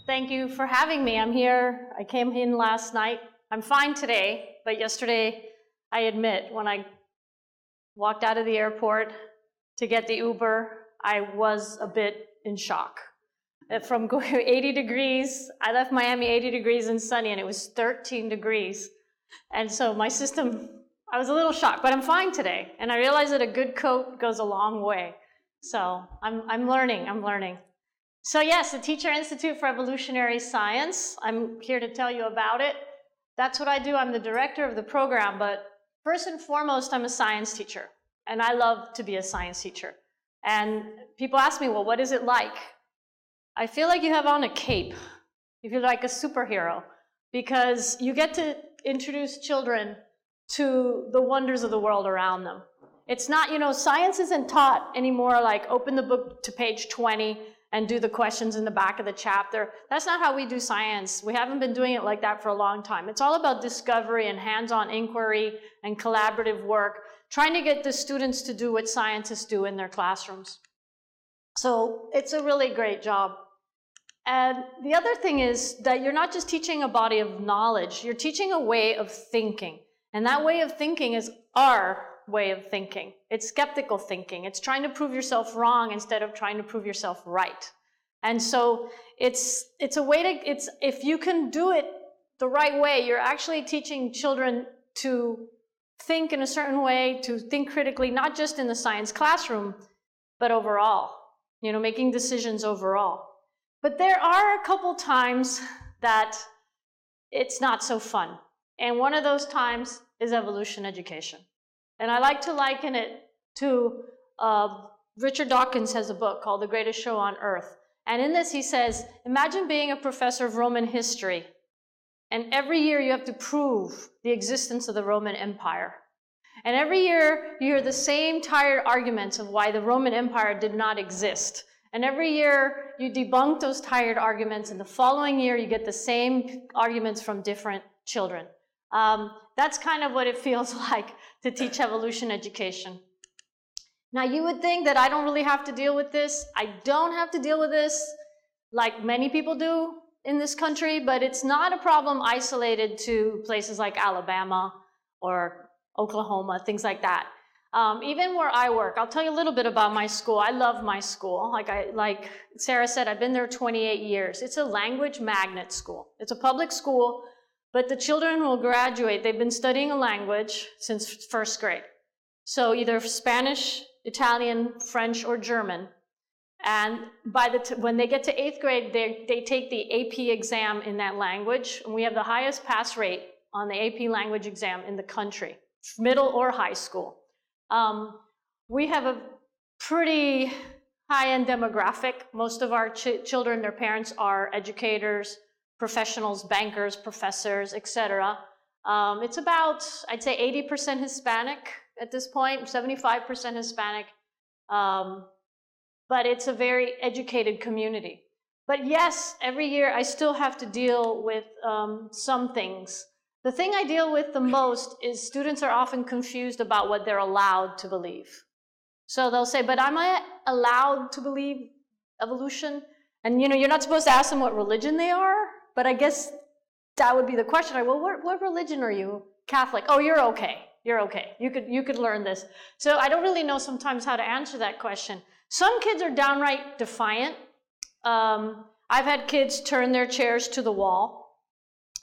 Thank you for having me. I'm here. I came in last night. I'm fine today, but yesterday, I admit, when I walked out of the airport to get the Uber, I was a bit in shock. From going 80 degrees, I left Miami 80 degrees and sunny, and it was 13 degrees. And so my system, I was a little shocked, but I'm fine today. And I realized that a good coat goes a long way. So I'm learning. So yes, the Teacher Institute for Evolutionary Science. I'm here to tell you about it. That's what I do. I'm the director of the program, but first and foremost, I'm a science teacher. And I love to be a science teacher. And people ask me, well, what is it like? I feel like you have on a cape. You feel like a superhero because you get to introduce children to the wonders of the world around them. It's not, science isn't taught anymore like open the book to page 20 and do the questions in the back of the chapter. That's not how we do science. We haven't been doing it like that for a long time. It's all about discovery and hands-on inquiry and collaborative work, trying to get the students to do what scientists do in their classrooms. So it's a really great job. And the other thing is that you're not just teaching a body of knowledge, you're teaching a way of thinking. And that way of thinking is our way of thinking. It's skeptical thinking. It's trying to prove yourself wrong instead of trying to prove yourself right. And so it's a way to, if you can do it the right way, you're actually teaching children to think in a certain way, to think critically, not just in the science classroom, but overall, making decisions overall. But there are a couple times that it's not so fun. And one of those times is evolution education. And I like to liken it to, Richard Dawkins has a book called The Greatest Show on Earth. And in this he says, imagine being a professor of Roman history. And every year you have to prove the existence of the Roman Empire. And every year you hear the same tired arguments of why the Roman Empire did not exist. And every year you debunk those tired arguments, and the following year you get the same arguments from different children. That's kind of what it feels like to teach evolution education. Now you would think that I don't really have to deal with this. I don't have to deal with this like many people do in this country, but it's not a problem isolated to places like Alabama or Oklahoma, things like that. Even where I work, I'll tell you a little bit about my school. I love my school. Like Sarah said, I've been there 28 years. It's a language magnet school. It's a public school, but the children will graduate. They've been studying a language since first grade. So either Spanish, Italian, French, or German. And when they get to 8th grade, they take the AP exam in that language. And we have the highest pass rate on the AP language exam in the country, middle or high school. We have a pretty high-end demographic. Most of our children, their parents are educators, professionals, bankers, professors, etc. It's about, I'd say 80% Hispanic at this point, 75% Hispanic. But it's a very educated community. But yes, every year I still have to deal with some things. The thing I deal with the most is students are often confused about what they're allowed to believe. So they'll say, but am I allowed to believe evolution? And you're not supposed to ask them what religion they are, but I guess that would be the question. Well, what religion are you? Catholic. Oh, you're okay. You're okay. You could learn this. So I don't really know sometimes how to answer that question. Some kids are downright defiant. I've had kids turn their chairs to the wall.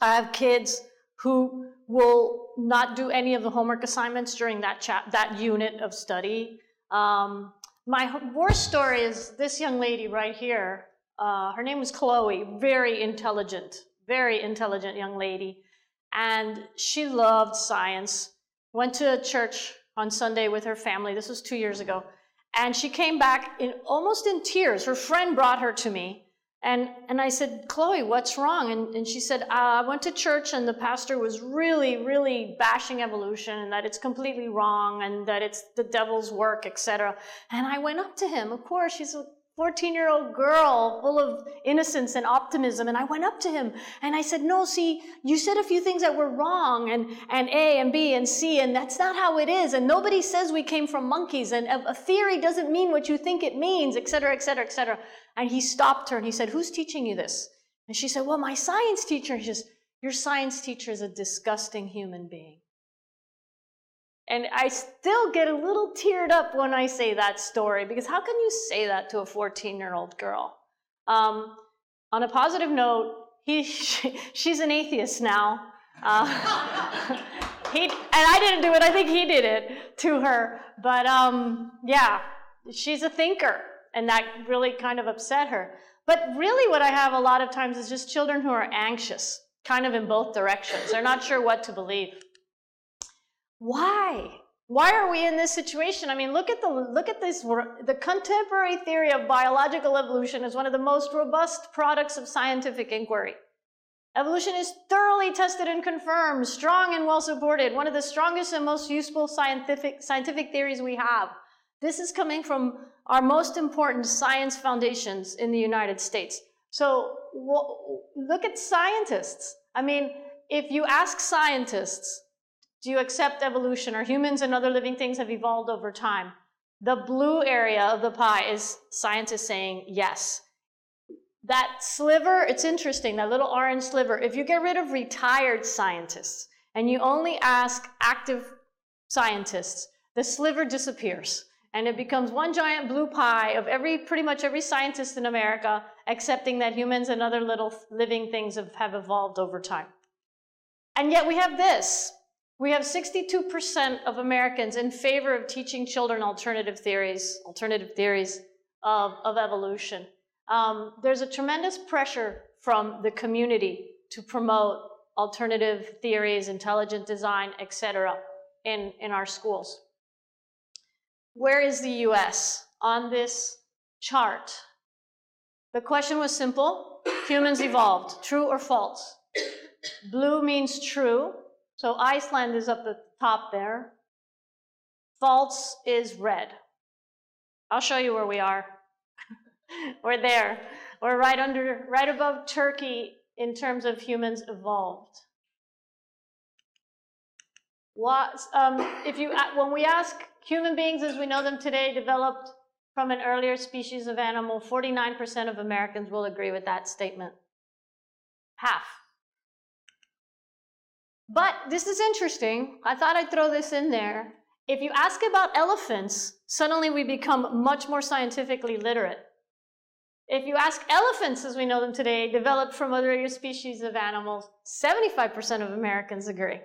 I have kids who will not do any of the homework assignments during that unit of study. My worst story is this young lady right here. Her name was Chloe, very intelligent young lady. And she loved science. Went to a church on Sunday with her family. This was 2 years ago. And she came back almost in tears. Her friend brought her to me. And I said, Chloe, what's wrong? And she said, I went to church and the pastor was really, really bashing evolution and that it's completely wrong and that it's the devil's work, etc. And I went up to him. Of course, she's a 14-year-old girl full of innocence and optimism. And I went up to him and I said, no, see, you said a few things that were wrong and A and B and C, and that's not how it is. And nobody says we came from monkeys, and a theory doesn't mean what you think it means, etc., etc., etc. And he stopped her and he said, who's teaching you this? And she said, well, my science teacher, your science teacher is a disgusting human being. And I still get a little teared up when I say that story, because how can you say that to a 14-year-old girl? On a positive note, she's an atheist now. And I didn't do it, I think he did it to her. But yeah, she's a thinker, and that really kind of upset her. But really what I have a lot of times is just children who are anxious, kind of in both directions. They're not sure what to believe. Why? Why are we in this situation? I mean, look at this. The contemporary theory of biological evolution is one of the most robust products of scientific inquiry. Evolution is thoroughly tested and confirmed, strong and well supported, one of the strongest and most useful scientific theories we have. This is coming from our most important science foundations in the United States. So look at scientists. I mean, if you ask scientists, do you accept evolution, or humans and other living things have evolved over time? The blue area of the pie is scientists saying yes. That sliver, it's interesting, that little orange sliver, if you get rid of retired scientists and you only ask active scientists, the sliver disappears. And it becomes one giant blue pie of pretty much every scientist in America accepting that humans and other little living things have evolved over time. And yet we have this. We have 62% of Americans in favor of teaching children alternative theories of evolution. There's a tremendous pressure from the community to promote alternative theories, intelligent design, etc. in our schools. Where is the US on this chart? The question was simple. Humans evolved. True or false? Blue means true. So Iceland is up at the top there. False is red. I'll show you where we are. We're there. We're right above Turkey in terms of humans evolved. When we ask human beings as we know them today developed from an earlier species of animal, 49% of Americans will agree with that statement. Half. But this is interesting. I thought I'd throw this in there. If you ask about elephants, suddenly we become much more scientifically literate. If you ask elephants as we know them today, developed from other species of animals, 75% of Americans agree.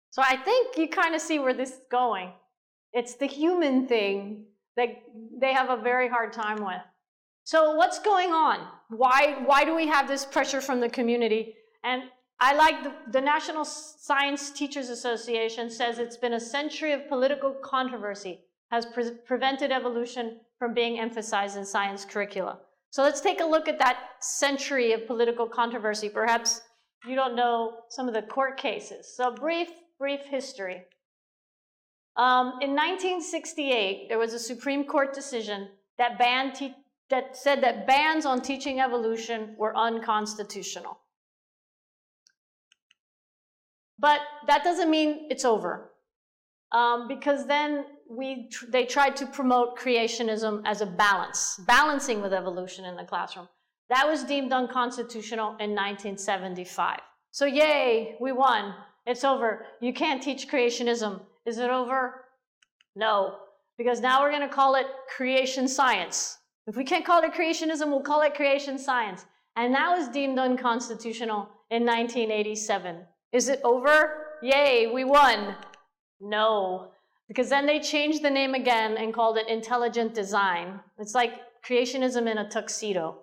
So I think you kind of see where this is going. It's the human thing that they have a very hard time with. So what's going on? Why do we have this pressure from the community? And I like the National Science Teachers Association says it's been a century of political controversy has prevented evolution from being emphasized in science curricula. So let's take a look at that century of political controversy. Perhaps you don't know some of the court cases. So brief history. In 1968, there was a Supreme Court decision that said that bans on teaching evolution were unconstitutional. But that doesn't mean it's over, because then they tried to promote creationism as a balancing with evolution in the classroom. That was deemed unconstitutional in 1975. So yay, we won. It's over. You can't teach creationism. Is it over? No, because now we're going to call it creation science. If we can't call it creationism, we'll call it creation science. And that was deemed unconstitutional in 1987. Is it over? Yay, we won. No, because then they changed the name again and called it intelligent design. It's like creationism in a tuxedo.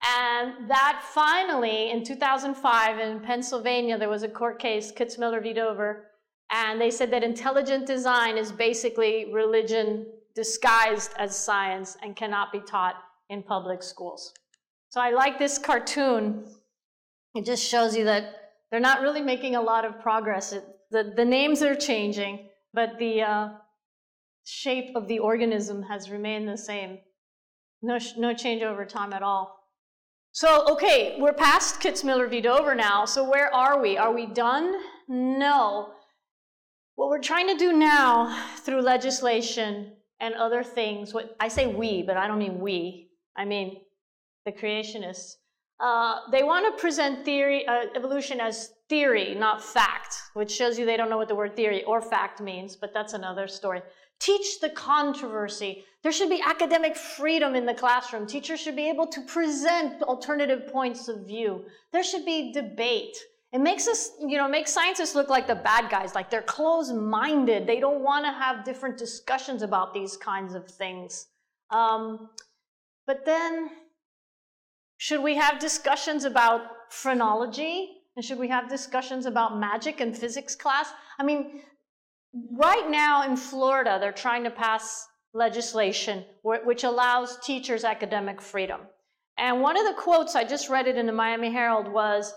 And that finally, in 2005 in Pennsylvania, there was a court case, Kitzmiller v. Dover, and they said that intelligent design is basically religion disguised as science and cannot be taught in public schools. So I like this cartoon. It just shows you that they're not really making a lot of progress. The names are changing, but the shape of the organism has remained the same. No change over time at all. So, okay, we're past Kitzmiller v. Dover now, so where are we? Are we done? No. What we're trying to do now through legislation and other things, I say we, but I don't mean we, I mean the creationists, They want to present theory, evolution as theory, not fact, which shows you they don't know what the word theory or fact means, but that's another story. Teach the controversy. There should be academic freedom in the classroom. Teachers should be able to present alternative points of view. There should be debate. It makes us, makes scientists look like the bad guys, like they're closed-minded. They don't want to have different discussions about these kinds of things. But then, should we have discussions about phrenology? And should we have discussions about magic and physics class? I mean, right now in Florida, they're trying to pass legislation which allows teachers academic freedom. And one of the quotes, I just read it in the Miami Herald, was,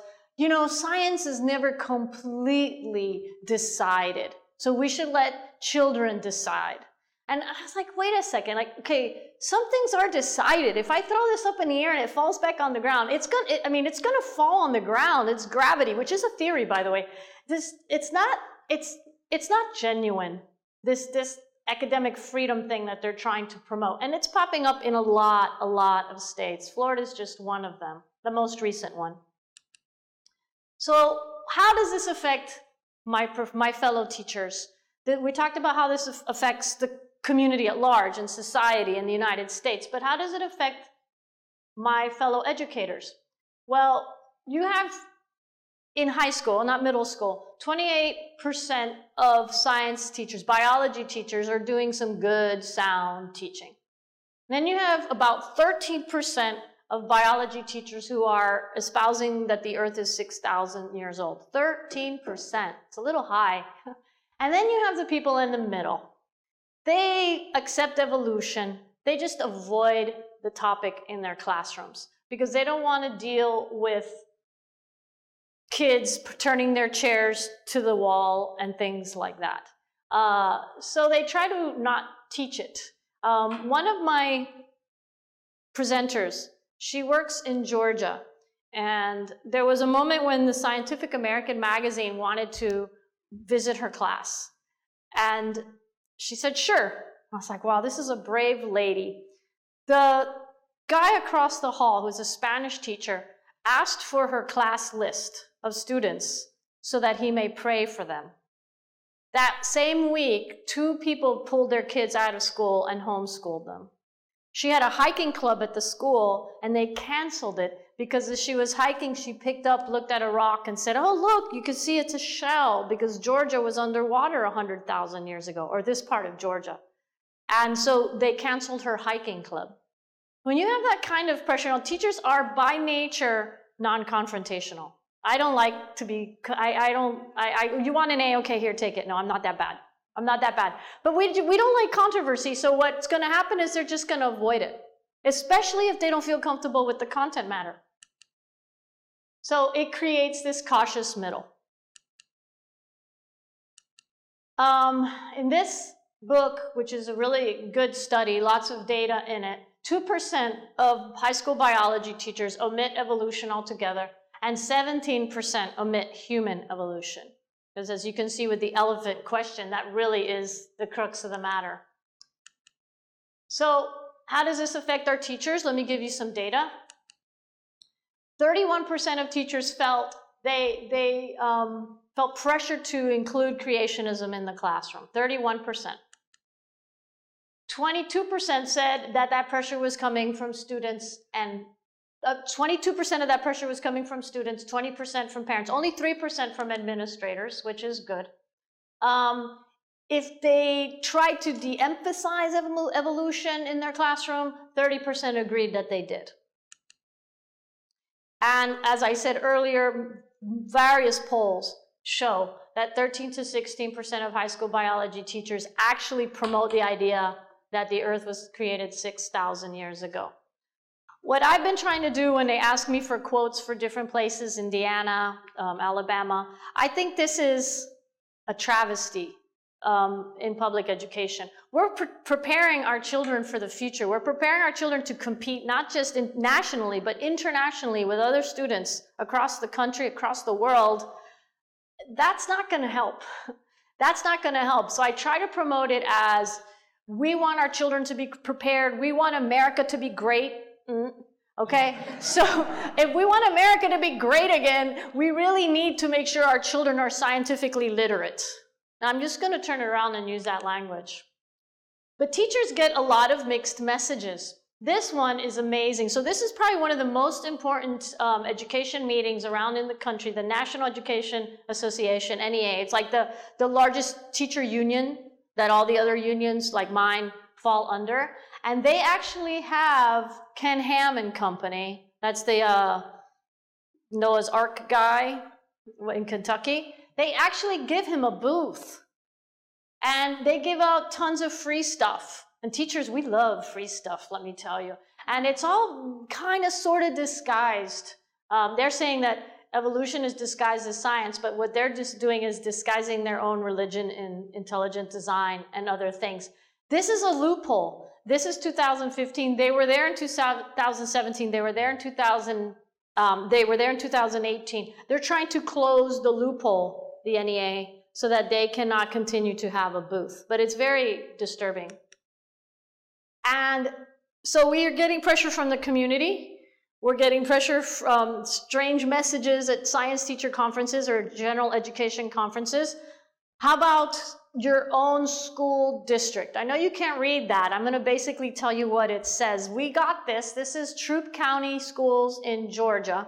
science is never completely decided. So we should let children decide. And I was like, wait a second, okay, some things are decided. If I throw this up in the air and it falls back on the ground, it's gonna fall on the ground. It's gravity, which is a theory, by the way. It's not genuine, this academic freedom thing that they're trying to promote. And it's popping up in a lot of states. Florida's just one of them, the most recent one. So how does this affect my fellow teachers? We talked about how this affects the community at large and society in the United States, but how does it affect my fellow educators? Well, you have in high school, not middle school, 28% of science teachers, biology teachers are doing some good, sound teaching. Then you have about 13% of biology teachers who are espousing that the Earth is 6,000 years old. 13%, it's a little high. And then you have the people in the middle. They accept evolution. They just avoid the topic in their classrooms because they don't want to deal with kids turning their chairs to the wall and things like that. So they try to not teach it. One of my presenters, she works in Georgia, and there was a moment when the Scientific American magazine wanted to visit her class. And she said, sure. I was like, wow, this is a brave lady. The guy across the hall, who's a Spanish teacher, asked for her class list of students so that he may pray for them. That same week, 2 people pulled their kids out of school and homeschooled them. She had a hiking club at the school, and they canceled it because as she was hiking, she picked up, looked at a rock, and said, oh, look, you can see it's a shell because Georgia was underwater 100,000 years ago, or this part of Georgia. And so they canceled her hiking club. When you have that kind of pressure, teachers are by nature non-confrontational. I don't like to be, you want an A, okay, here, take it. No, I'm not that bad. I'm not that bad. But we don't like controversy, so what's going to happen is they're just going to avoid it, especially if they don't feel comfortable with the content matter. So it creates this cautious middle. In this book, which is a really good study, lots of data in it, 2% of high school biology teachers omit evolution altogether, and 17% omit human evolution. Because as you can see with the elephant question, that really is the crux of the matter. So how does this affect our teachers? Let me give you some data. 31% of teachers felt they felt pressure to include creationism in the classroom. 31%. 22% said that pressure was coming from students, and 22% of that pressure was coming from students, 20% from parents, only 3% from administrators, which is good. If they tried to de-emphasize evolution in their classroom, 30% agreed that they did. And as I said earlier, various polls show that 13 to 16% of high school biology teachers actually promote the idea that the Earth was created 6,000 years ago. What I've been trying to do when they ask me for quotes for different places, Indiana, Alabama, I think this is a travesty in public education. We're preparing our children for the future. We're preparing our children to compete not just nationally, but internationally with other students across the country, across the world. That's not going to help. That's not going to help. So I try to promote it as we want our children to be prepared. We want America to be great. Okay, so if we want America to be great again, we really need to make sure our children are scientifically literate. Now, I'm just going to turn it around and use that language. But teachers get a lot of mixed messages. This one is amazing. So this is probably one of the most important education meetings around in the country, the National Education Association, NEA. It's like the largest teacher union that all the other unions like mine fall under. And they actually have Ken Ham and Company. That's the Noah's Ark guy in Kentucky. They actually give him a booth. And they give out tons of free stuff. And teachers, we love free stuff, let me tell you. And it's all kind of sort of disguised. They're saying that evolution is disguised as science, but what they're just doing is disguising their own religion in intelligent design and other things. This is a loophole. This is 2015. They were there in 2017. They were there in 2018. They're trying to close the loophole, the NEA, so that they cannot continue to have a booth. But it's very disturbing. And so we are getting pressure from the community. We're getting pressure from strange messages at science teacher conferences or general education conferences. How about your own school district? I know you can't read that. I'm going to basically tell you what it says. We got this. This is Troup County Schools in Georgia.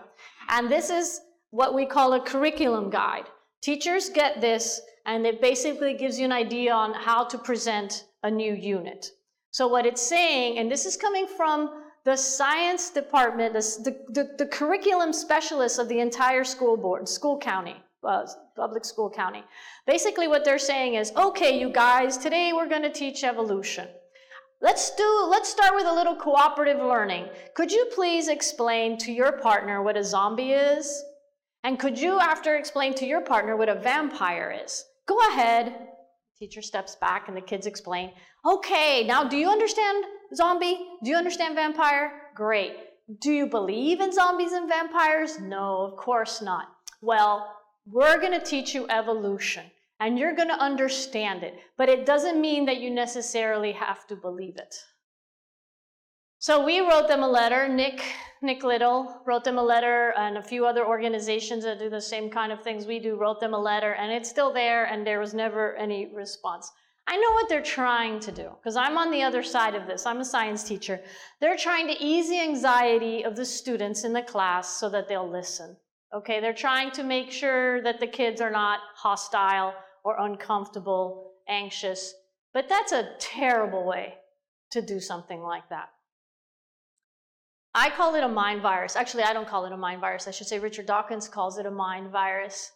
And this is what we call a curriculum guide. Teachers get this, and it basically gives you an idea on how to present a new unit. So what it's saying, and this is coming from the science department, the curriculum specialists of the entire school board, public school county. Basically what they're saying is, okay, you guys, today we're going to teach evolution. Let's start with a little cooperative learning. Could you please explain to your partner what a zombie is? And could you, after explain to your partner what a vampire is? Go ahead. Teacher steps back and the kids explain. Okay, now do you understand zombie? Do you understand vampire? Great. Do you believe in zombies and vampires? No, of course not. Well, we're going to teach you evolution and you're going to understand it, but it doesn't mean that you necessarily have to believe it. So we wrote them a letter. Nick Little wrote them a letter, and a few other organizations that do the same kind of things we do wrote them a letter, and it's still there, and there was never any response. I know what they're trying to do, because I'm on the other side of this. I'm a science teacher. They're trying to ease the anxiety of the students in the class so that they'll listen. Okay, they're trying to make sure that the kids are not hostile or uncomfortable, anxious, but that's a terrible way to do something like that. I call it a mind virus. Actually, I don't call it a mind virus. I should say Richard Dawkins calls it a mind virus.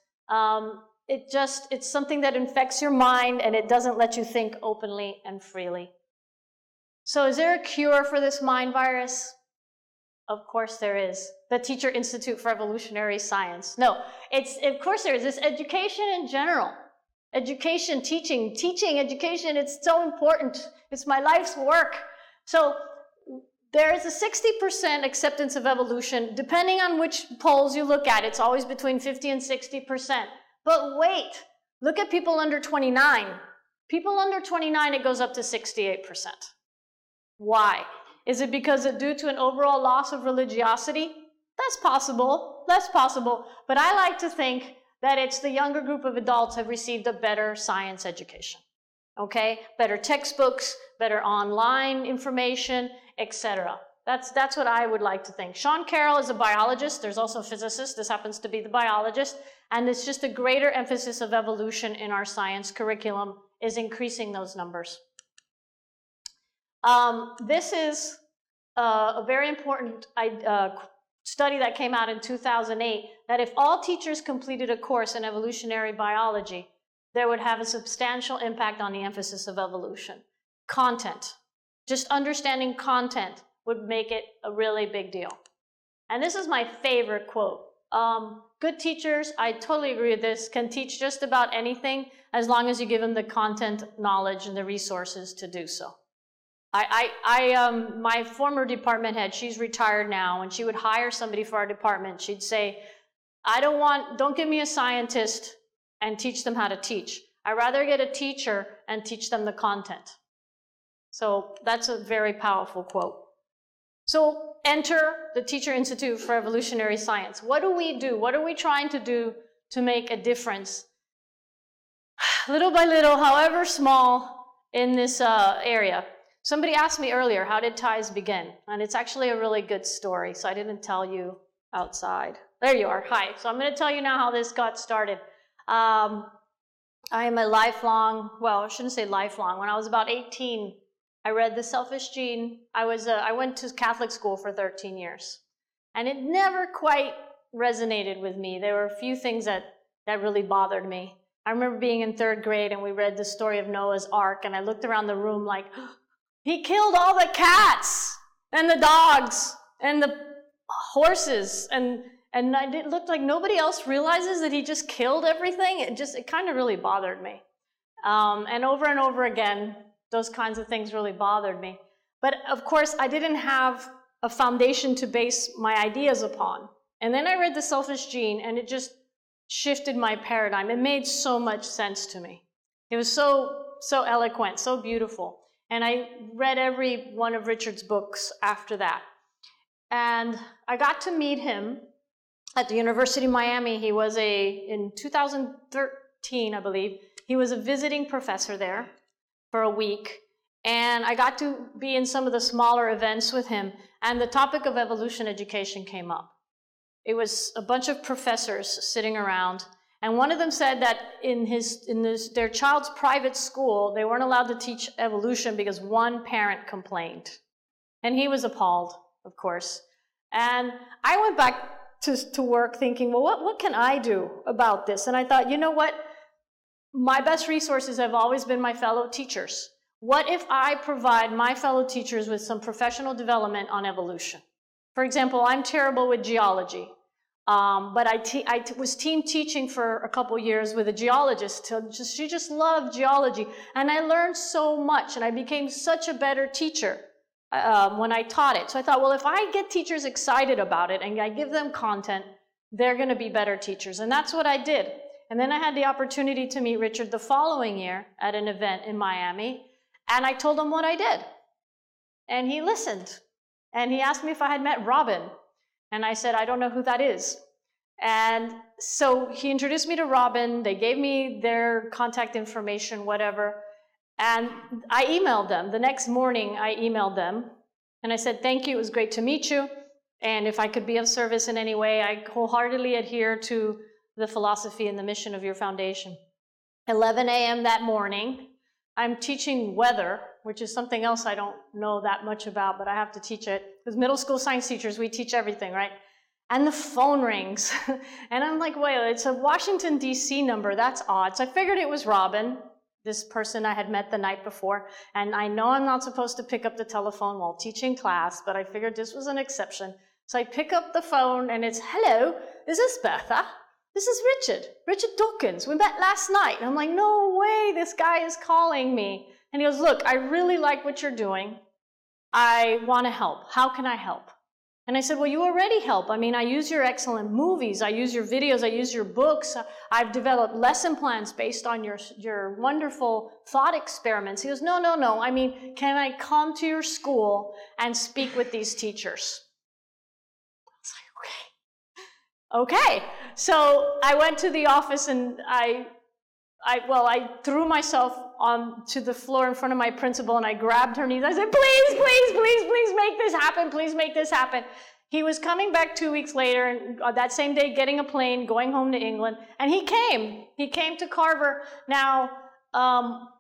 It's something that infects your mind and it doesn't let you think openly and freely. So is there a cure for this mind virus? Of course there is. The Teacher Institute for Evolutionary Science. No, of course there is. It's education in general. Education, teaching, education, it's so important. It's my life's work. So there is a 60% acceptance of evolution. Depending on which polls you look at, it's always between 50 and 60%. But wait, look at people under 29. People under 29, it goes up to 68%. Why? Is it because it's due to an overall loss of religiosity? That's possible. That's possible. But I like to think that it's the younger group of adults have received a better science education. Okay? Better textbooks, better online information, etc. That's what I would like to think. Sean Carroll is a biologist. There's also a physicist. This happens to be the biologist. And it's just a greater emphasis of evolution in our science curriculum is increasing those numbers. This is a very important study that came out in 2008, that if all teachers completed a course in evolutionary biology, there would have a substantial impact on the emphasis of evolution. Content. Just understanding content would make it a really big deal. And this is my favorite quote. Good teachers, I totally agree with this, can teach just about anything as long as you give them the content, knowledge, and the resources to do so. My former department head, she's retired now, and she would hire somebody for our department. She'd say, don't give me a scientist and teach them how to teach. I'd rather get a teacher and teach them the content. So that's a very powerful quote. So enter the Teacher Institute for Evolutionary Science. What do we do? What are we trying to do to make a difference? Little by little, however small, in this area. Somebody asked me earlier, how did ties begin? And it's actually a really good story, so I didn't tell you outside. There you are. Hi. So I'm going to tell you now how this got started. I am a lifelong, well, I shouldn't say lifelong. When I was about 18, I read The Selfish Gene. I went to Catholic school for 13 years. And it never quite resonated with me. There were a few things that really bothered me. I remember being in 3rd grade and we read the story of Noah's Ark, and I looked around the room like, he killed all the cats and the dogs and the horses, and it looked like nobody else realizes that he just killed everything. It kind of really bothered me. And over again, those kinds of things really bothered me. But of course, I didn't have a foundation to base my ideas upon. And then I read The Selfish Gene, and it just shifted my paradigm. It made so much sense to me. It was so eloquent, so beautiful. And I read every one of Richard's books after that. And I got to meet him at the University of Miami. He was in 2013, I believe, he was a visiting professor there for a week. And I got to be in some of the smaller events with him. And the topic of evolution education came up. It was a bunch of professors sitting around, and one of them said that in their child's private school, they weren't allowed to teach evolution because one parent complained. And he was appalled, of course. And I went back to work thinking, well, what can I do about this? And I thought, you know what? My best resources have always been my fellow teachers. What if I provide my fellow teachers with some professional development on evolution? For example, I'm terrible with geology, but I was team teaching for a couple years with a geologist. She just loved geology, and I learned so much, and I became such a better teacher when I taught it. So I thought, well, if I get teachers excited about it and I give them content, they're going to be better teachers, and that's what I did. And then I had the opportunity to meet Richard the following year at an event in Miami, and I told him what I did, and he listened. And he asked me if I had met Robin. And I said, I don't know who that is. And so he introduced me to Robin. They gave me their contact information, whatever. And I emailed them. The next morning, I emailed them. And I said, thank you. It was great to meet you. And if I could be of service in any way, I wholeheartedly adhere to the philosophy and the mission of your foundation. 11 a.m. that morning, I'm teaching weather, which is something else I don't know that much about, but I have to teach it. Because middle school science teachers, we teach everything, right? And the phone rings. And I'm like, wait, it's a Washington, D.C. number. That's odd. So I figured it was Robin, this person I had met the night before. And I know I'm not supposed to pick up the telephone while teaching class, but I figured this was an exception. So I pick up the phone, and it's, hello, is this Bertha? This is Richard Dawkins. We met last night. And I'm like, no way, this guy is calling me. And he goes, look, I really like what you're doing. I want to help. How can I help? And I said, well, you already help. I mean, I use your excellent movies. I use your videos. I use your books. I've developed lesson plans based on your wonderful thought experiments. He goes, no. I mean, can I come to your school and speak with these teachers? Okay, so I went to the office, and I threw myself onto the floor in front of my principal, and I grabbed her knees. I said, please make this happen. Please make this happen. He was coming back 2 weeks later, and that same day getting a plane, going home to England, and he came. He came to Carver. Now,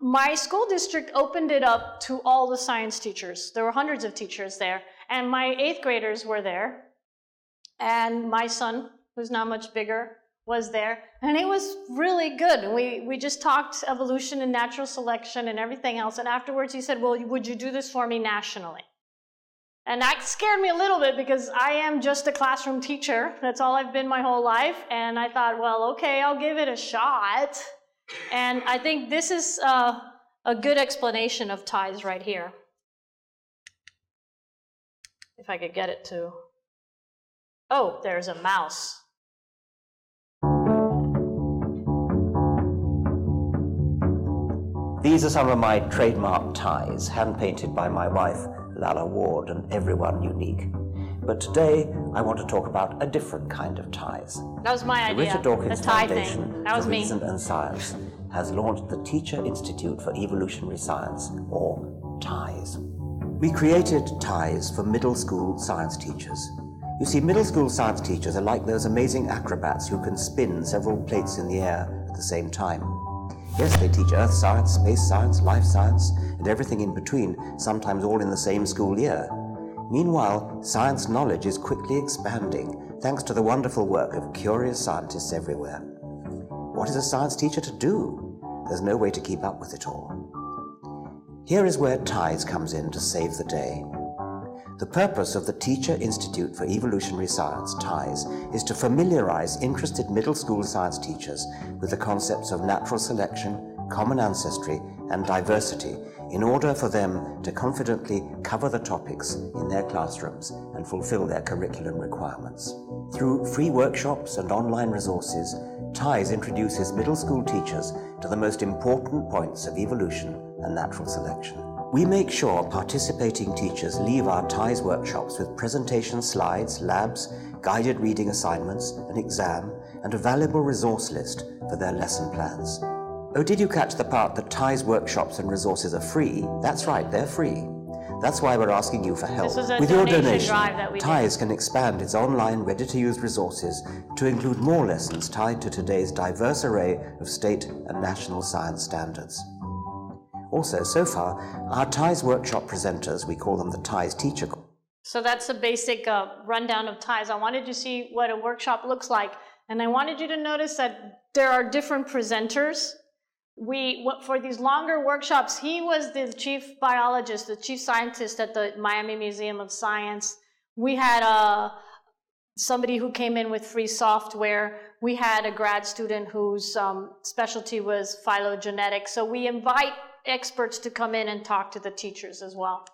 my school district opened it up to all the science teachers. There were hundreds of teachers there, and my 8th graders were there. And my son, who's not much bigger, was there. And it was really good. We just talked evolution and natural selection and everything else. And afterwards he said, well, would you do this for me nationally? And that scared me a little bit because I am just a classroom teacher. That's all I've been my whole life. And I thought, well, okay, I'll give it a shot. And I think this is a good explanation of ties right here. If I could get it to... Oh, there's a mouse. These are some of my trademark ties, hand-painted by my wife, Lalla Ward and everyone unique. But today, I want to talk about a different kind of ties. That was my idea. The Richard Dawkins the tie Foundation thing. That was for me. Reason and Science has launched the Teacher Institute for Evolutionary Science, or TIES. We created TIES for middle school science teachers. You see, middle school science teachers are like those amazing acrobats who can spin several plates in the air at the same time. Yes, they teach earth science, space science, life science, and everything in between, sometimes all in the same school year. Meanwhile, science knowledge is quickly expanding, thanks to the wonderful work of curious scientists everywhere. What is a science teacher to do? There's no way to keep up with it all. Here is where TIES comes in to save the day. The purpose of the Teacher Institute for Evolutionary Science, TIES, is to familiarize interested middle school science teachers with the concepts of natural selection, common ancestry, and diversity in order for them to confidently cover the topics in their classrooms and fulfill their curriculum requirements. Through free workshops and online resources, TIES introduces middle school teachers to the most important points of evolution and natural selection. We make sure participating teachers leave our TIES workshops with presentation slides, labs, guided reading assignments, an exam, and a valuable resource list for their lesson plans. Oh, did you catch the part that TIES workshops and resources are free? That's right, they're free. That's why we're asking you for help. With your donation, TIES can expand its online, ready-to-use resources to include more lessons tied to today's diverse array of state and national science standards. Also, so far, our TIES workshop presenters, we call them the TIES teacher. So that's a basic rundown of TIES. I wanted you to see what a workshop looks like, and I wanted you to notice that there are different presenters. For these longer workshops, he was the chief biologist, the chief scientist at the Miami Museum of Science. We had somebody who came in with free software. We had a grad student whose specialty was phylogenetics. So we invite experts to come in and talk to the teachers as well.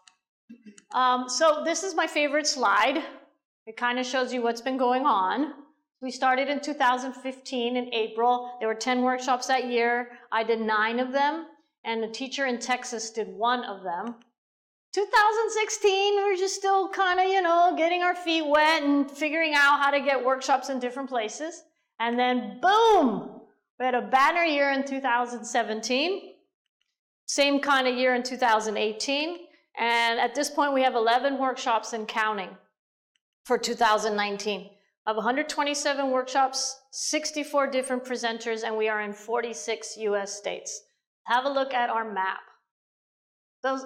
So this is my favorite slide. It kind of shows you what's been going on. We started in 2015 in April. There were 10 workshops that year. I did 9 of them, and a teacher in Texas did 1 of them. 2016, we were just still kind of, getting our feet wet and figuring out how to get workshops in different places. And then, boom, we had a banner year in 2017. Same kind of year in 2018. And at this point, we have 11 workshops and counting for 2019. Of 127 workshops, 64 different presenters, and we are in 46 US states. Have a look at our map.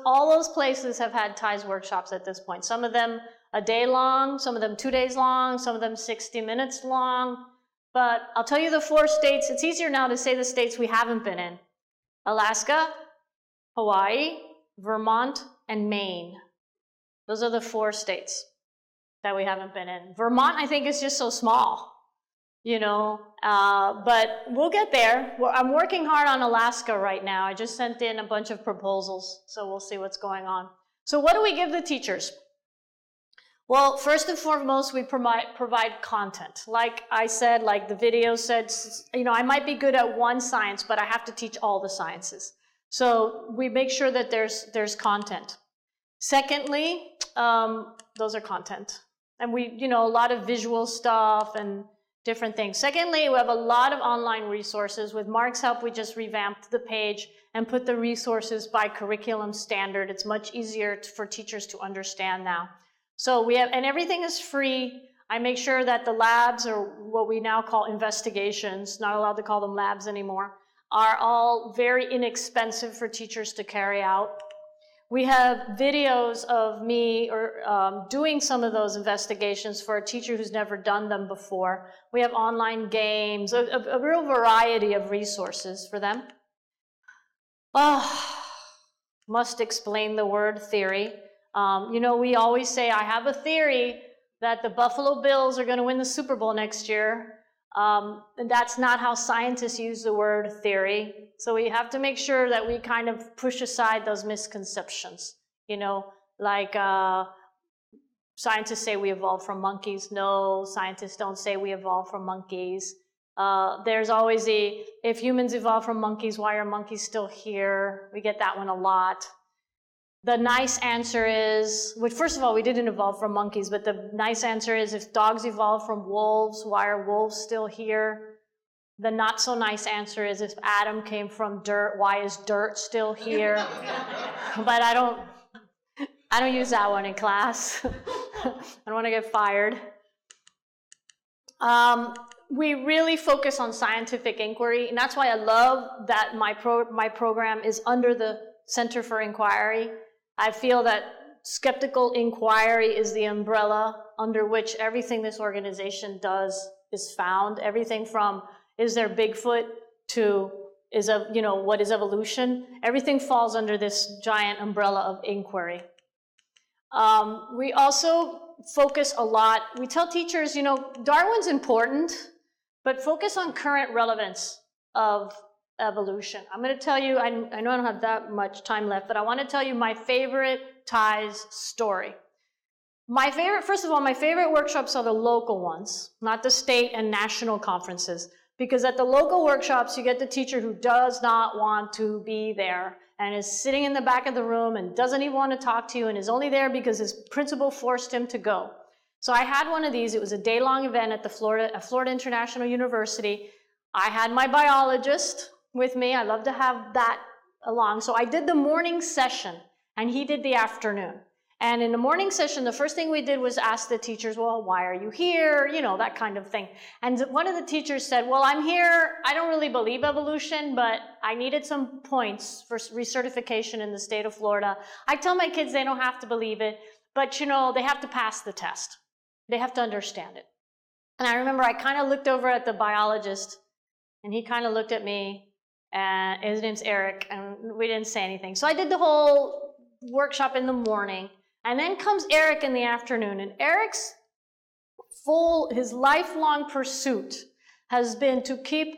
All those places have had TIES workshops at this point. Some of them a day long, some of them 2 days long, some of them 60 minutes long. But I'll tell you the 4 states. It's easier now to say the states we haven't been in. Alaska, Hawaii, Vermont, and Maine. Those are the 4 states that we haven't been in. Vermont, I think, is just so small, but we'll get there. I'm working hard on Alaska right now. I just sent in a bunch of proposals, so we'll see what's going on. So what do we give the teachers? Well, first and foremost, we provide content. Like I said, like the video said, I might be good at one science, but I have to teach all the sciences. So we make sure that there's content. Secondly, those are content. And we, a lot of visual stuff and different things. Secondly, we have a lot of online resources. With Mark's help, we just revamped the page and put the resources by curriculum standard. It's much easier for teachers to understand now. So and everything is free. I make sure that the labs, or what we now call investigations, not allowed to call them labs anymore, are all very inexpensive for teachers to carry out. We have videos of me doing some of those investigations for a teacher who's never done them before. We have online games, a real variety of resources for them. Must explain the word theory. We always say, I have a theory that the Buffalo Bills are going to win the Super Bowl next year. And that's not how scientists use the word theory. So we have to make sure that we kind of push aside those misconceptions. Scientists say we evolved from monkeys. No, scientists don't say we evolved from monkeys. There's always if humans evolved from monkeys, why are monkeys still here? We get that one a lot. the nice answer is, which first of all, we didn't evolve from monkeys, but the nice answer is if dogs evolved from wolves, why are wolves still here? The not so nice answer is if Adam came from dirt, why is dirt still here? But I don't use that one in class. I don't want to get fired. We really focus on scientific inquiry, and that's why I love that my program is under the Center for Inquiry. I feel that skeptical inquiry is the umbrella under which everything this organization does is found. Everything from, is there Bigfoot, to what is evolution? Everything falls under this giant umbrella of inquiry. We also focus a lot, we tell teachers, Darwin's important, but focus on current relevance of evolution. I'm going to tell you, I know I don't have that much time left, but I want to tell you my favorite ties story. First of all, my favorite workshops are the local ones, not the state and national conferences. Because at the local workshops, you get the teacher who does not want to be there and is sitting in the back of the room and doesn't even want to talk to you and is only there because his principal forced him to go. So I had one of these. It was a day-long event at Florida International University. I had my biologist with me. I love to have that along. So I did the morning session, and he did the afternoon. And in the morning session, the first thing we did was ask the teachers, well, why are you here? That kind of thing. And one of the teachers said, well, I'm here. I don't really believe evolution, but I needed some points for recertification in the state of Florida. I tell my kids they don't have to believe it, but they have to pass the test. They have to understand it. And I remember I kind of looked over at the biologist, and he kind of looked at me, and his name's Eric, and we didn't say anything. So I did the whole workshop in the morning. And then comes Eric in the afternoon, and Eric's his lifelong pursuit has been to keep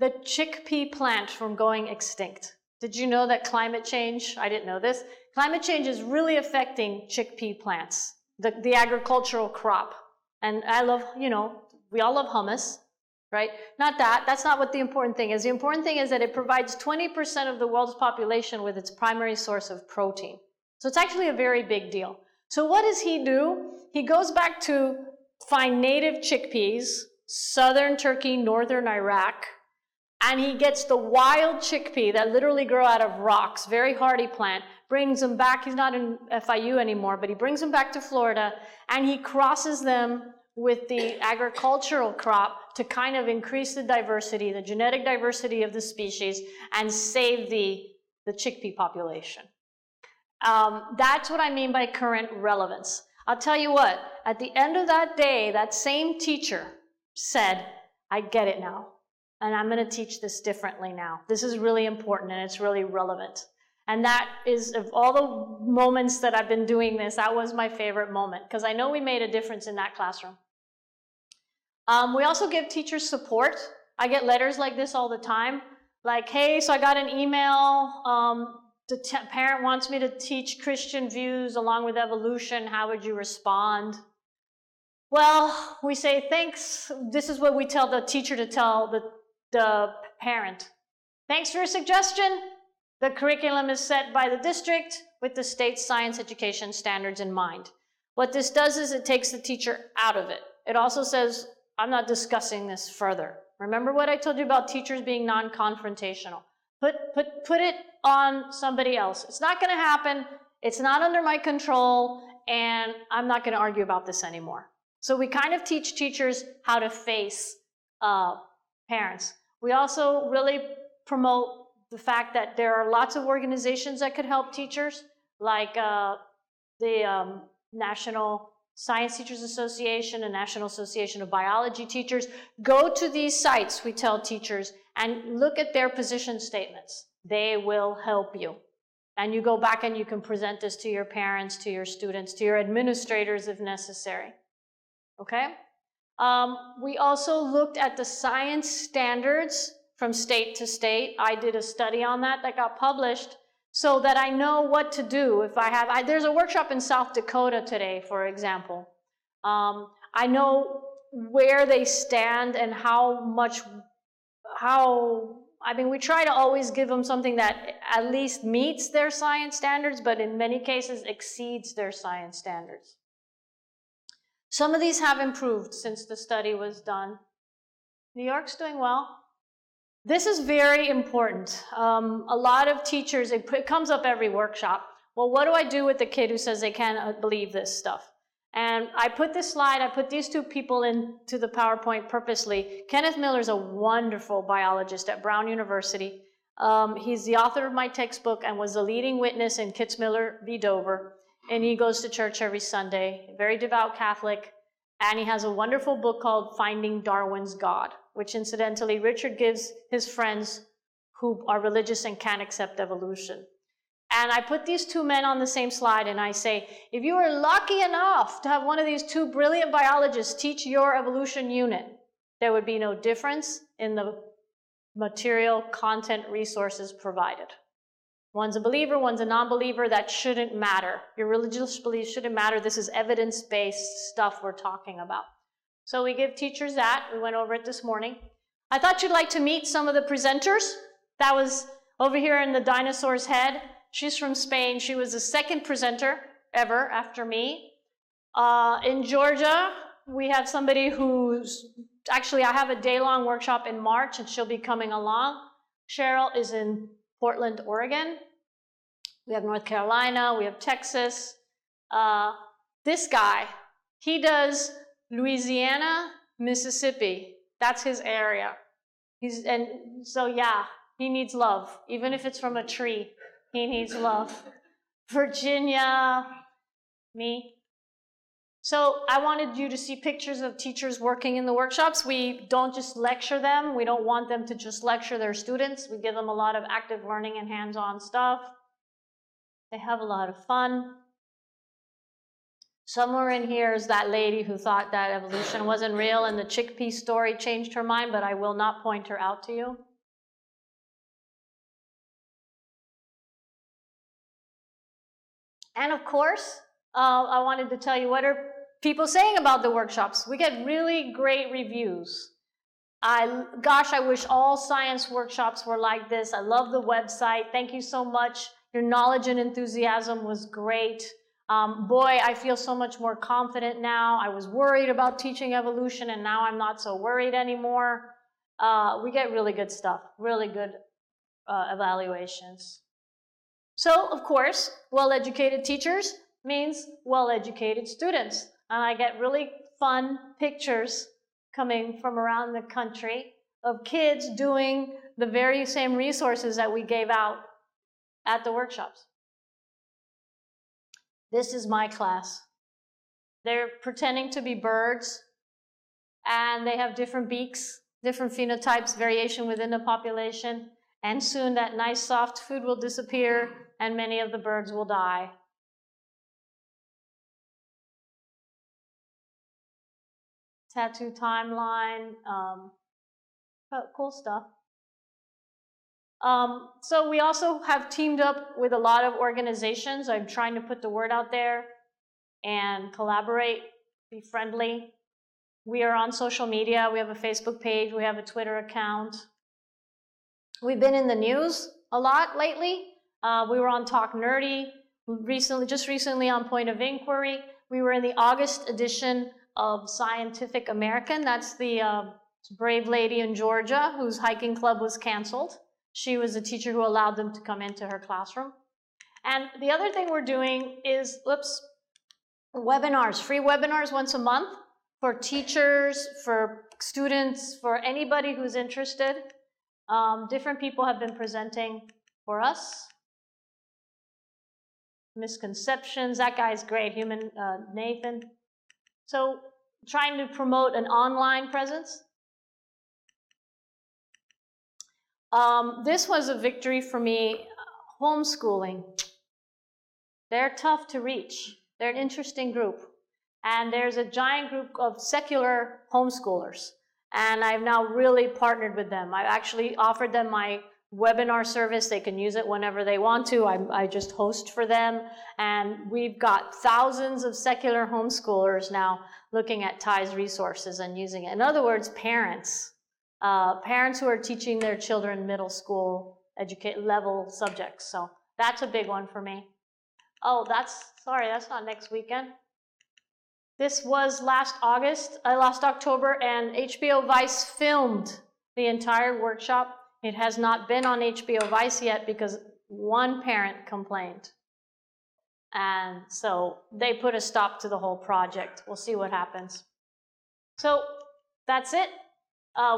the chickpea plant from going extinct. Did you know that climate change, I didn't know this, climate change is really affecting chickpea plants, the agricultural crop. And I love, we all love hummus, right? Not that, that's not what the important thing is. The important thing is that it provides 20% of the world's population with its primary source of protein. So it's actually a very big deal. So what does he do? He goes back to find native chickpeas, southern Turkey, northern Iraq, and he gets the wild chickpea that literally grow out of rocks, very hardy plant, brings them back. He's not in FIU anymore, but he brings them back to Florida, and he crosses them with the agricultural crop to kind of increase the diversity, the genetic diversity of the species, and save the chickpea population. That's what I mean by current relevance. I'll tell you what, at the end of that day, that same teacher said, I get it now, and I'm going to teach this differently now. This is really important, and it's really relevant. And that is, of all the moments that I've been doing this, that was my favorite moment, because I know we made a difference in that classroom. We also give teachers support. I get letters like this all the time, like, hey, so I got an email, the parent wants me to teach Christian views along with evolution. How would you respond? Well, we say, thanks. This is what we tell the teacher to tell the parent. Thanks for your suggestion. The curriculum is set by the district with the state's science education standards in mind. What this does is it takes the teacher out of it. It also says, I'm not discussing this further. Remember what I told you about teachers being non-confrontational? Put it on somebody else. It's not going to happen. It's not under my control, and I'm not going to argue about this anymore. So we kind of teach teachers how to face parents. We also really promote the fact that there are lots of organizations that could help teachers, like the National Science Teachers Association and National Association of Biology Teachers. Go to these sites, we tell teachers, and look at their position statements. They will help you. And you go back and you can present this to your parents, to your students, to your administrators if necessary. Okay? We also looked at the science standards from state to state. I did a study on that got published so that I know what to do if I have. There's a workshop in South Dakota today, for example. I know where they stand and how I mean, we try to always give them something that at least meets their science standards, but in many cases exceeds their science standards. Some of these have improved since the study was done. New York's doing well. This is very important. A lot of teachers, it comes up every workshop. Well, what do I do with the kid who says they can't believe this stuff? And I put this slide, I put these two people into the PowerPoint purposely. Kenneth Miller is a wonderful biologist at Brown University. He's the author of my textbook and was the leading witness in Kitzmiller v. Dover. And he goes to church every Sunday, very devout Catholic. And he has a wonderful book called Finding Darwin's God, which incidentally Richard gives his friends who are religious and can't accept evolution. And I put these two men on the same slide and I say, if you were lucky enough to have one of these two brilliant biologists teach your evolution unit, there would be no difference in the material content resources provided. One's a believer, one's a non-believer. That shouldn't matter. Your religious beliefs shouldn't matter. This is evidence-based stuff we're talking about. So we give teachers that. We went over it this morning. I thought you'd like to meet some of the presenters. That was over here in the dinosaur's head. She's from Spain. She was the second presenter ever after me. In Georgia, we have somebody who's, actually I have a day-long workshop in March and she'll be coming along. Cheryl is in Portland, Oregon. We have North Carolina, we have Texas. This guy, he Louisiana, Mississippi. That's his area. And so yeah, he needs love, even if it's from a tree. He needs love. Virginia, me. So I wanted you to see pictures of teachers working in the workshops. We don't just lecture them. We don't want them to just lecture their students. We give them a lot of active learning and hands-on stuff. They have a lot of fun. Somewhere in here is that lady who thought that evolution wasn't real and the chickpea story changed her mind, but I will not point her out to you. And of course, I wanted to tell you, what are people saying about the workshops? We get really great reviews. Gosh, I wish all science workshops were like this. I love the website. Thank you so much. Your knowledge and enthusiasm was great. Boy, I feel so much more confident now. I was worried about teaching evolution, and now I'm not so worried anymore. We get really good stuff, really good evaluations. So, of course, well-educated teachers means well-educated students. And I get really fun pictures coming from around the country of kids doing the very same resources that we gave out at the workshops. This is my class. They're pretending to be birds, and they have different beaks, different phenotypes, variation within the population, and soon that nice soft food will disappear, and many of the birds will die. Tattoo timeline, cool stuff. So we also have teamed up with a lot of organizations. I'm trying to put the word out there and collaborate, be friendly. We are on social media. We have a Facebook page. We have a Twitter account. We've been in the news a lot lately. We were on Talk Nerdy just recently on Point of Inquiry. We were in the August edition of Scientific American. That's the brave lady in Georgia whose hiking club was canceled. She was the teacher who allowed them to come into her classroom. And the other thing we're doing is, webinars, free webinars once a month for teachers, for students, for anybody who's interested. Different people have been presenting for us. Misconceptions, that guy's great, Nathan. So trying to promote an online presence. This was a victory for me. Homeschooling. They're tough to reach. They're an interesting group. And there's a giant group of secular homeschoolers. And I've now really partnered with them. I've actually offered them my webinar service. They can use it whenever they want to. I just host for them. And we've got thousands of secular homeschoolers now looking at TIE's resources and using it. In other words, parents parents who are teaching their children middle school level subjects. So that's a big one for me. Oh, sorry, that's not next weekend. This was last October, and HBO Vice filmed the entire workshop. It has not been on HBO Vice yet because one parent complained. And so they put a stop to the whole project. We'll see what happens. So that's it.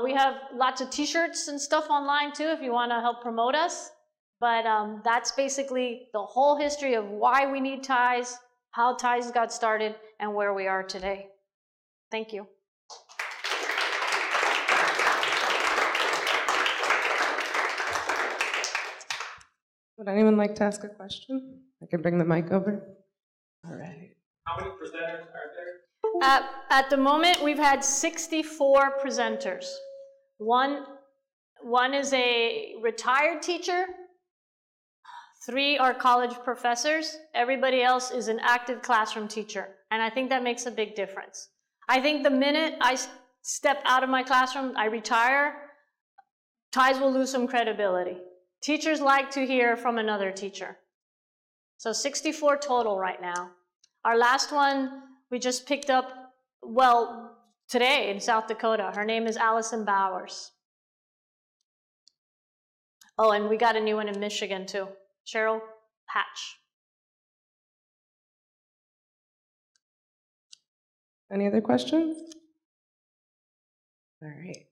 We have lots of t-shirts and stuff online too if you want to help promote us. But that's basically the whole history of why we need ties, how ties got started, and where we are today. Thank you. Would anyone like to ask a question? I can bring the mic over. All right. How many presenters are there? At the moment, we've had 64 presenters. One is a retired teacher. 3 are college professors. Everybody else is an active classroom teacher. And I think that makes a big difference. I think the minute I step out of my classroom, I retire, ties will lose some credibility. Teachers like to hear from another teacher. So 64 total right now. Our last one, we just picked up, well, today in South Dakota. Her name is Allison Bowers. Oh, and we got a new one in Michigan too. Cheryl Hatch. Any other questions? All right.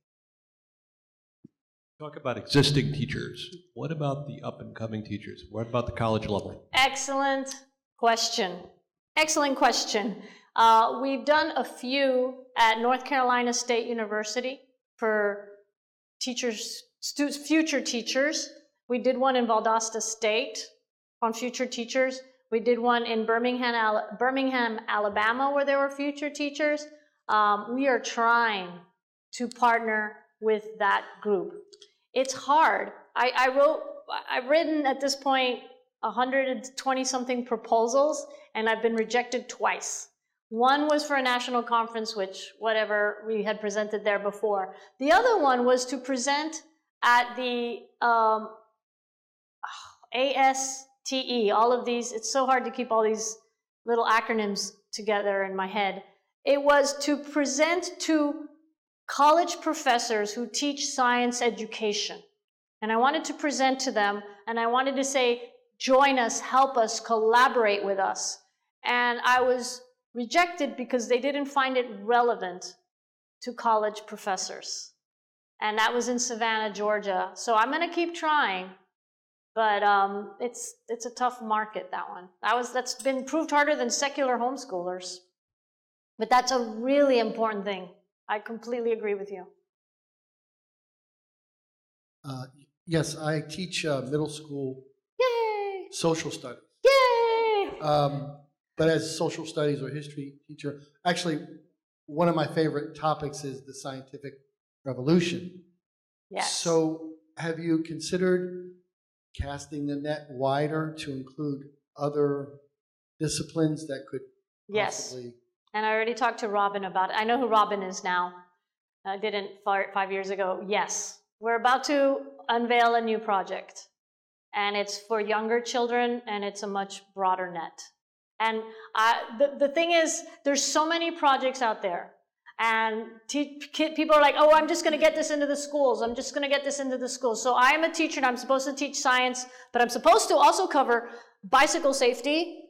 Talk about existing teachers. What about the up-and-coming teachers? What about the college level? Excellent question. Excellent question. We've done a few at North Carolina State University for teachers, future teachers. We did one in Valdosta State on future teachers. We did one in Birmingham, Alabama, where there were future teachers. We are trying to partner with that group. It's hard. I've written at this point 120-something proposals, and I've been rejected twice. One was for a national conference, which whatever we had presented there before. The other one was to present at the ASTE, all of these, it's so hard to keep all these little acronyms together in my head. It was to present to college professors who teach science education. And I wanted to present to them, and I wanted to say, join us, help us, collaborate with us. And I was rejected because they didn't find it relevant to college professors. And that was in Savannah, Georgia. So I'm going to keep trying. But it's a tough market, that one. That's been proved harder than secular homeschoolers. But that's a really important thing. I completely agree with you. Yes, I teach middle school social studies. Yay! But as a social studies or history teacher, actually, one of my favorite topics is the scientific revolution. Yes. So have you considered casting the net wider to include other disciplines that could possibly... Yes, and I already talked to Robin about it. I know who Robin is now. I didn't 5 years ago. Yes, we're about to unveil a new project. And it's for younger children, and it's a much broader net. And the thing is, there's so many projects out there. And people are like, oh, I'm just going to get this into the schools. I'm just going to get this into the schools. So I am a teacher, and I'm supposed to teach science, but I'm supposed to also cover bicycle safety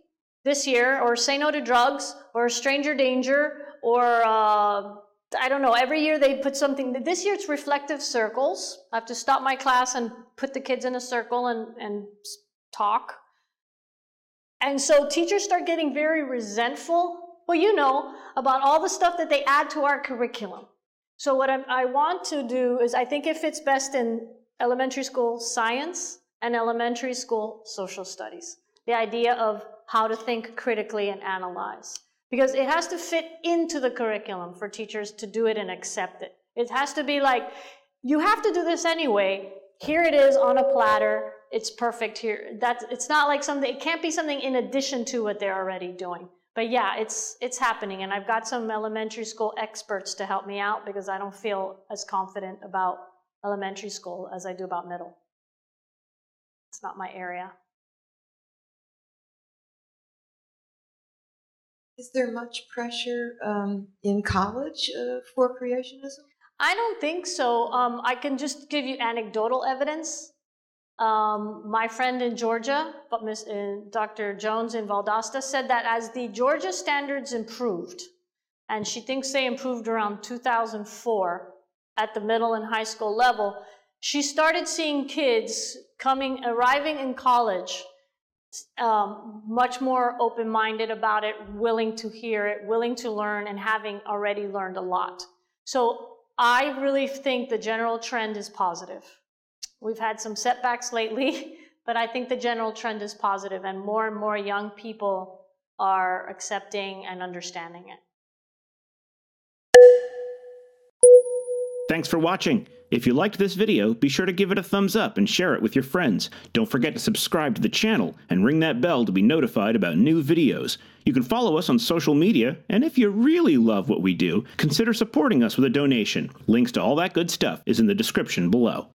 this year, or say no to drugs, or stranger danger, or I don't know. Every year they put something. This year it's reflective circles. I have to stop my class and put the kids in a circle and talk. And so teachers start getting very resentful, well, you know, about all the stuff that they add to our curriculum. So what I want to do is, I think it fits best in elementary school science and elementary school social studies. The idea of how to think critically and analyze. Because it has to fit into the curriculum for teachers to do it and accept it. It has to be like, you have to do this anyway. Here it is on a platter. It's perfect here. It's not like something, it can't be something in addition to what they're already doing. But yeah, it's happening, and I've got some elementary school experts to help me out because I don't feel as confident about elementary school as I do about middle. It's not my area. Is there much pressure in college for creationism? I don't think so. I can just give you anecdotal evidence. My friend in Georgia, Dr. Jones in Valdosta, said that as the Georgia standards improved, and she thinks they improved around 2004 at the middle and high school level, she started seeing kids arriving in college much more open-minded about it, willing to hear it, willing to learn, and having already learned a lot. So I really think the general trend is positive. We've had some setbacks lately, but I think the general trend is positive, and more young people are accepting and understanding it. Thanks for watching. If you liked this video, be sure to give it a thumbs up and share it with your friends. Don't forget to subscribe to the channel and ring that bell to be notified about new videos. You can follow us on social media, and if you really love what we do, consider supporting us with a donation. Links to all that good stuff is in the description below.